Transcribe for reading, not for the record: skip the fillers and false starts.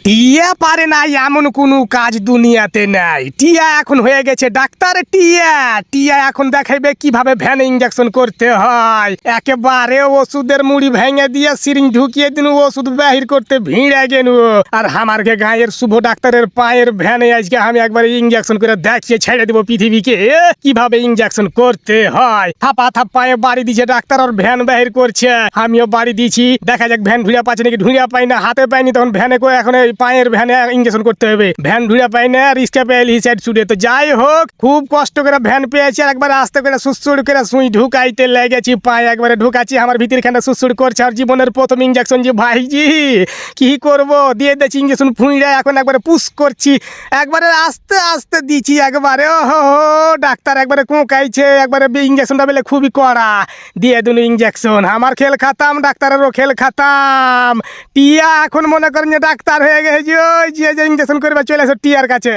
টিয়া পারে না এমন কোনো কাজ দুনিয়াতে নাই। টিয়া এখন হয়ে গেছে ডাক্তার। টিয়া টিয়া এখন দেখাইবে কিভাবে ভ্যানে ইঞ্জেকশন করতে হয়। একেবারে ওষুধের মুড়ি ভেঙে দিয়ে সিরিঞ্জ ঢুকিয়ে দিন, ওষুধ বাহির করতে ভিড়ে গেল। আর আমারকে গায়ের শুভ ডাক্তারের পায়ের ভ্যানে আজকে আমি একবার ইঞ্জেকশন করে দেখিয়ে ছেড়ে দেবো পৃথিবীকে কিভাবে ইঞ্জেকশন করতে হয়। থাপা থাপ পায়ে বাড়ি দিচ্ছে ডাক্তার, আর ভ্যান বাহির করছে। আমিও বাড়ি দিয়েছি, দেখা যাক ভ্যান ঢুড়িয়া পাচ্ছে নাকি। ঢুড়িয়া পাই না, হাতে পাইনি, তখন ভ্যানে করে এখন পায়ের ভ্যানে ইঞ্জেকশন করতে হবে। ভ্যান ঢুড়িয়া পাই না, রিস্কা পেয়ে সাইড ছুটে। তো যাই হোক, খুব কষ্ট করে ভ্যান পেয়েছি, আর একবার আস্তে করে সুসুড় করে সুই ঢুকাইতে লেগেছি। পায়ে একবারে ঢুকাচ্ছি, আমার ভিতরখানে সুসুড় করছে। আর জীবনের প্রথম ইঞ্জেকশন যে ভাইজি, কি করব, দিয়ে দিয়েছি ইঞ্জেকশন ফুঁড়ে। এখন একবারে পুশ করছি, একবারে আস্তে আস্তে দিচ্ছি একবারে। ওহো, ডাক্তার একবারে কোঁকাইছে, একবারে ইঞ্জেকশনটা বেলে খুবই কড়া। দিয়ে দিন ইঞ্জেকশন, আমার খেল খাতাম, ডাক্তারেরও খেল খাতাম। টিয়া এখন মনে করেন যে ডাক্তার হয়ে গেছে, ওই যে ইঞ্জেকশন করবে চলে আসো টিয়ার কাছে।